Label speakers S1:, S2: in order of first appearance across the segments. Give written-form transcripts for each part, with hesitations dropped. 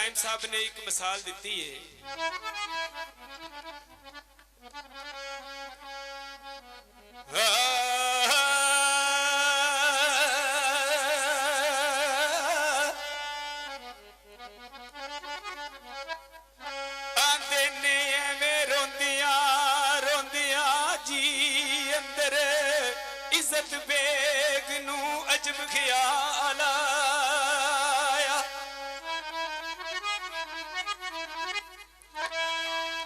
S1: दाइम साहब ने एक मिसाल दी है। आंदे ने एवें रोंदियां रोंदियां जी अंदर इज्जत बेग नू अजब ख्याल आया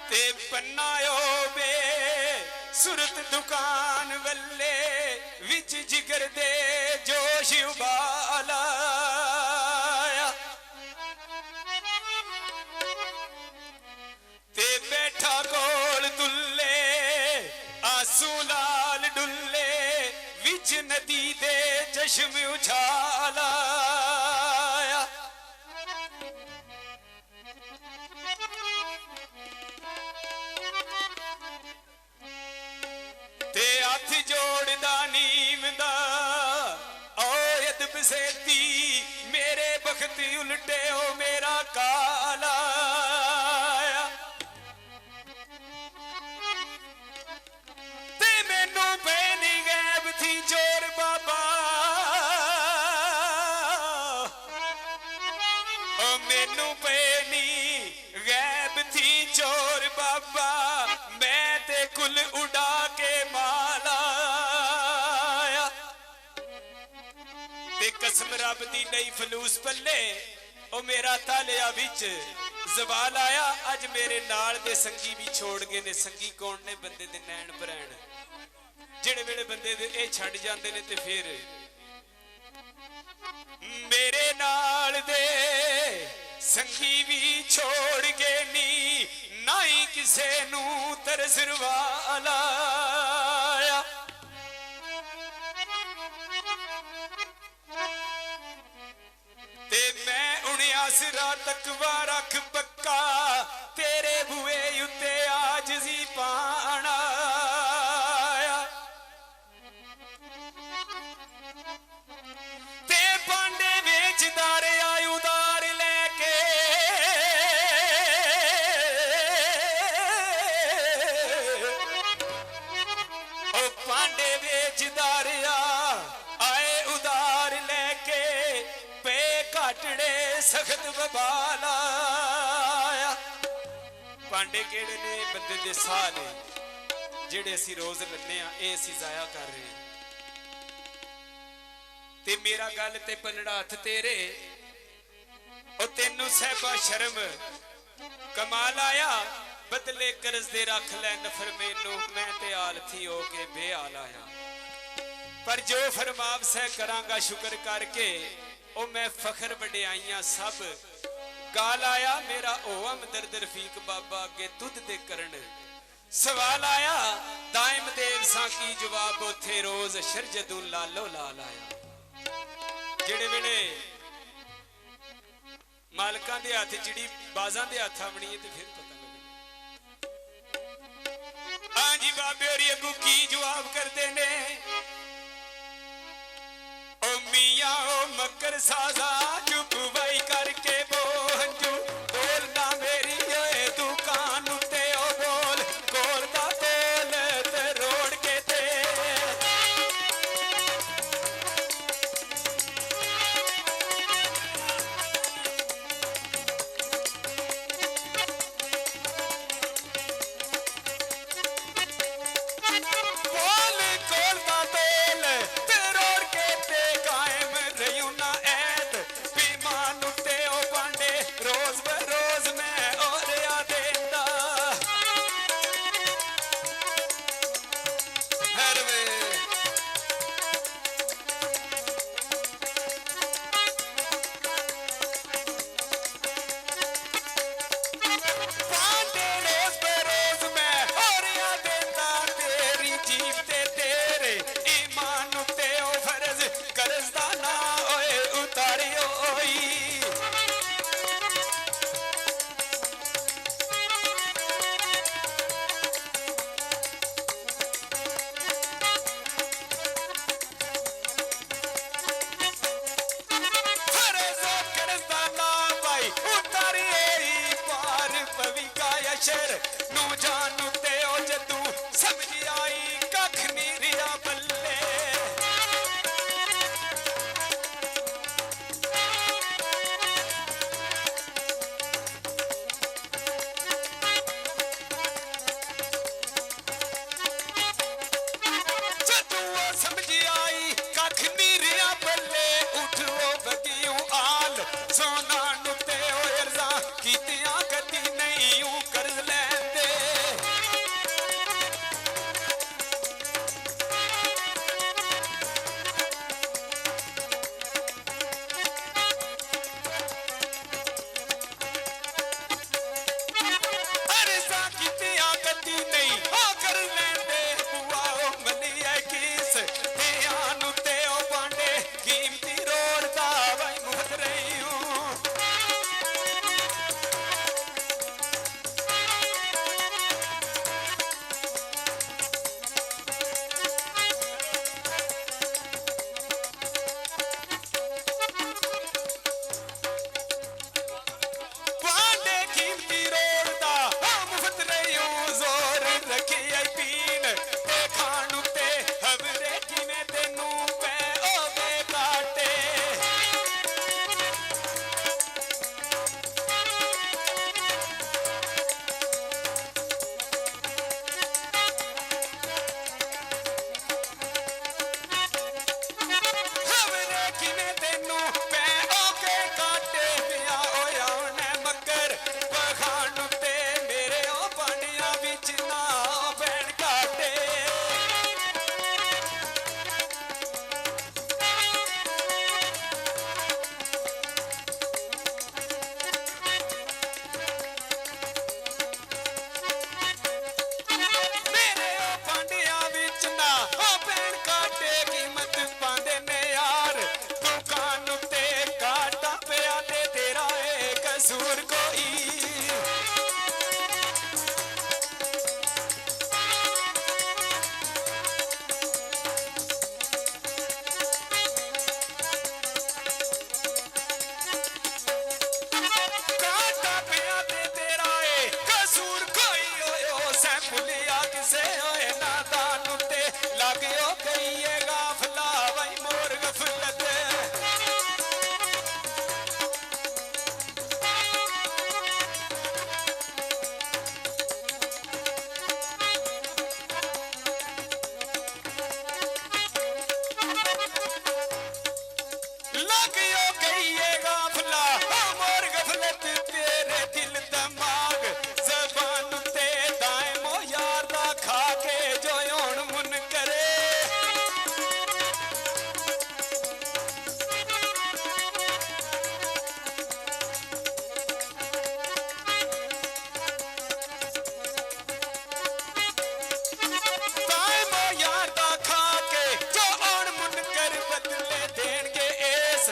S1: ते पन्नायो बे सुरत दुकान वल्ले विच जिगर दे जोश उबाल आया ते बैठा कोल दुल्ले आंसू लाल डुल्ले विच नदी दे चश्म उछाल आया ते हथ जोड़दा नीमदा ओयद बसेती मेरे बखत उल्टे ओ मेरा काला ते मैनू पैनी गैब थी चोर बाबा ओ मैनू पैनी गैब थी चोर बाबा मैं ते कुल उड़ा के माला ते कसम रब दी नहीं फलूस पल्ले ओ मेरा तालिया विच जवाल आया अज मेरे नाल दे संगी भी छोड़ गए ने संगी कौन ने बंदे दे नैन भरैन जेड़े वेले बंदे दे ए छड़ जांदे ने ते फिर मेरे नाल दे संगी भी छोड़ गए नी ना ही किसे नू तरसरवाल आया ते मैं उन्हें आसरा तकवा रख पक्का तेरे बुए उत्ते आजजी पाना ते पांडे बेचदार आय उदार लेके ओ पांडे बेचदार आए उदार लेके पे घाटड़े सख्त बबाल आया पांडे केड़े ने बंदे दे साह ने जेड़े असी रोज लन्ने आ ए असी जाया कर रहे ते मेरा गल ते पलड़ा हथ तेरे ओ तेनू सहबा शर्म कमाल आया बदले कर्ज दे रख लै नफर मैनू मैं ते आल थी हो के बेहाल आया पर जो फरमाव सह करांगा शुक्र करके ओ मैं फखर वड्याइयां सब गाल आया मेरा ओ हमदर्द रफीक बाबा अगे तुद दे करन सवाल आया दाइम देव सा की जवाब उथे रोज शरजदू लालो लाल आया जेड़े वेले मालकां दे हथ चिड़ी बाजां दे हथ आवणी है ते फिर पता लगे हां जी बाबे होरी अगू की जवाब करदे ने ओ मियां ओ मकर साजा चुप वई करके बोंजू बोलना मेरी ओए दुकान उत्ते ओ बोल कोल दा बोल ते रोड़ के ते बोल कोल दा बोल ते रोड़ के ते कायम रहियो ना ऐद बीमा ओ कहिए गाफला मोर गफलत तेरे दिल दिमाग जबान ते दाएं ओ यार दा खा के जो हुण मुन करे यार दा खा के जो हुण मुन कर बदले देणगे इस